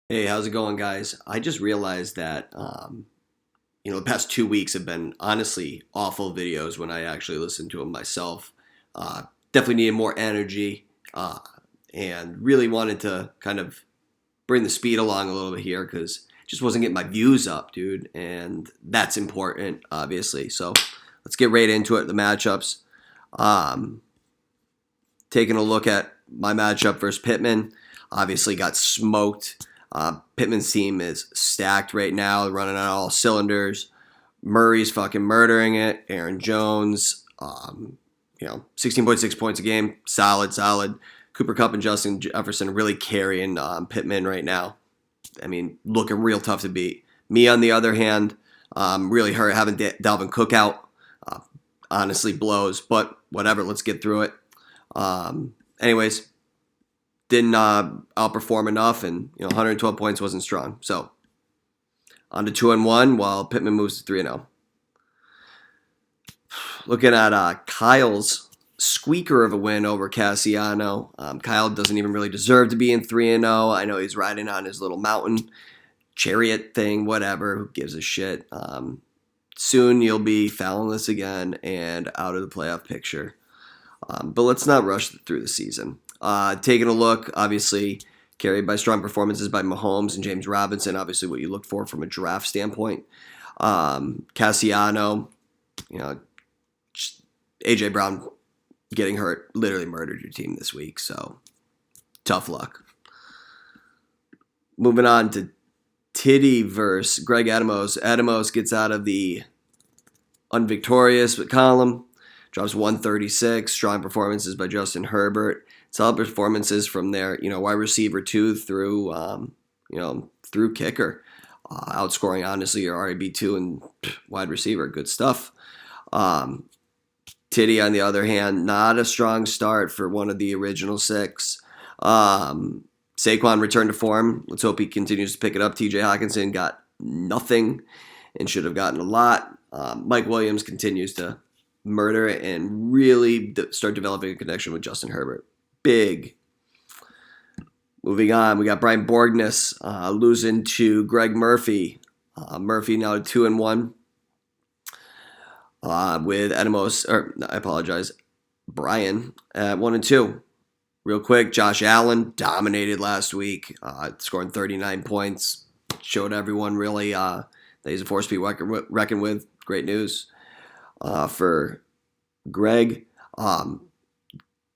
Hey, how's it going, guys? I just realized that, the past 2 weeks have been honestly awful videos when I actually listen to them myself. Uh, Definitely needed more energy and really wanted to kind of bring the speed along a little bit here because just wasn't getting my views up, dude. And that's important, obviously. So let's get right into it. The matchups. Um, Taking a look at my matchup versus Pittman, obviously got smoked. Pittman's team is stacked right now, running on all cylinders. Murray's fucking murdering it. Aaron Jones, 16.6 points a game, solid, solid. Cooper Kupp and Justin Jefferson really carrying Pittman right now. I mean, looking real tough to beat. Me, on the other hand, really hurt having Dalvin Cook out. Uh, Honestly, blows, but whatever. Let's get through it. Anyways, didn't outperform enough, and 112 points wasn't strong. So on to 2-1, while Pittman moves to 3-0. Looking at Kyle's squeaker of a win over Cassiano. Kyle doesn't even really deserve to be in 3-0. I know he's riding on his little mountain chariot thing, whatever. Who gives a shit? Soon you'll be foulingless again and out of the playoff picture. But let's not rush through the season. Taking a look, obviously, carried by strong performances by Mahomes and James Robinson, obviously what you look for from a draft standpoint. Cassiano, A.J. Brown getting hurt literally murdered your team this week, so tough luck. Moving on to Titty versus Greg Adamos. Adamos gets out of the unvictorious column. Drops 136. Strong performances by Justin Herbert. Solid performances from their, wide receiver 2 through, through kicker. Outscoring, honestly, your RB2 and wide receiver. Good stuff. Titty, on the other hand, not a strong start for one of the original 6. Saquon returned to form. Let's hope he continues to pick it up. TJ Hawkinson got nothing and should have gotten a lot. Mike Williams continues to murder and really start developing a connection with Justin Herbert. Big. Moving on, we got Brian Borgness losing to Greg Murphy. Murphy now 2-1 with Brian at 1-2. Real quick, Josh Allen dominated last week, scoring 39 points. Showed everyone really that he's a force to be reckoned with. Great news. For Greg.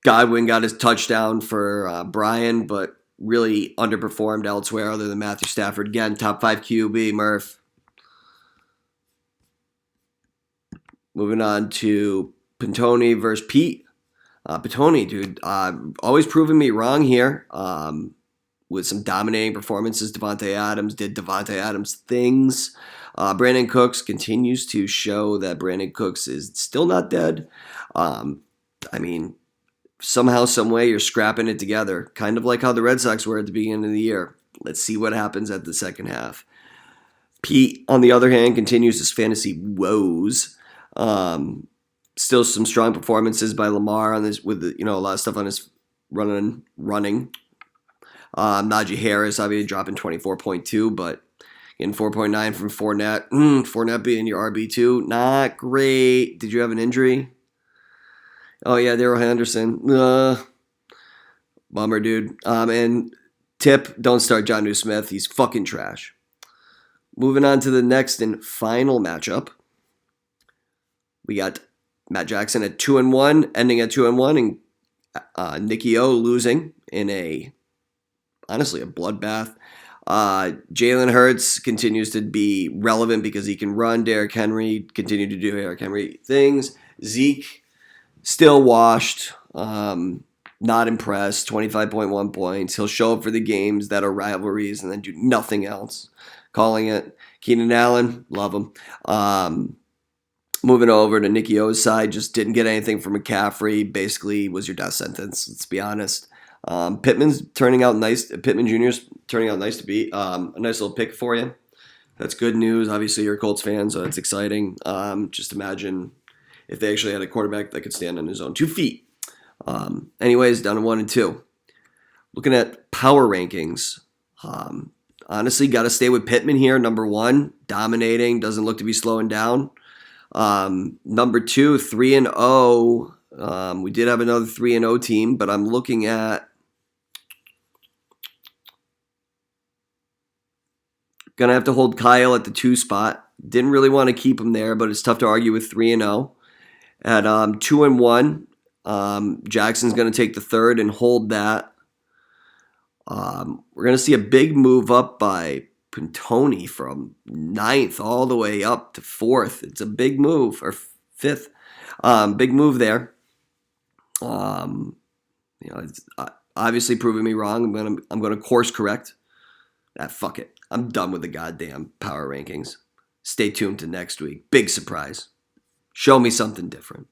Godwin got his touchdown for Brian, but really underperformed elsewhere other than Matthew Stafford. Again, top 5 QB, Murph. Moving on to Pantoni versus Pete. Pantoni, dude, always proving me wrong here with some dominating performances. Devontae Adams did Devontae Adams things. Brandon Cooks continues to show that Brandon Cooks is still not dead. Somehow, some way, you're scrapping it together, kind of like how the Red Sox were at the beginning of the year. Let's see what happens at the second half. Pete, on the other hand, continues his fantasy woes. Still some strong performances by Lamar on this with a lot of stuff on his running. Najee Harris obviously dropping 24.2, but getting 4.9 from Fournette. Fournette being your RB2, not great. Did you have an injury? Oh yeah, Darrell Henderson. Bummer, dude. And tip: don't start Jonnu Smith. He's fucking trash. Moving on to the next and final matchup. We got Matt Jackson at 2-1, ending at 2-1, and Nicky O losing in honestly a bloodbath. Jalen Hurts continues to be relevant because he can run. Derrick Henry continue to do Derrick Henry things. Zeke still washed. Not impressed. 25.1 points. He'll show up for the games that are rivalries and then do nothing else. Calling it. Keenan Allen, love him. Moving over to Nicky O's side, just didn't get anything from McCaffrey. Basically, was your death sentence. Let's be honest. Pittman's turning out nice. Pittman Jr.'s turning out nice to be a nice little pick for you. That's good news. Obviously, you're a Colts fan, so that's exciting. Just imagine if they actually had a quarterback that could stand on his own 2 feet. Anyways, down to 1-2. Looking at power rankings, honestly, got to stay with Pittman here. Number 1, dominating, doesn't look to be slowing down. Number 2, 3-0. We did have another 3-0 team, but I'm looking at gonna have to hold Kyle at the 2 spot. Didn't really want to keep him there, but it's tough to argue with 3-0. At 2-1, Jackson's gonna take the 3rd and hold that. We're gonna see a big move up by Pantoni from 9th all the way up to 4th. It's a big move, or 5th. Big move there. It's obviously proving me wrong. I'm gonna course correct. Fuck it. I'm done with the goddamn power rankings. Stay tuned to next week. Big surprise. Show me something different.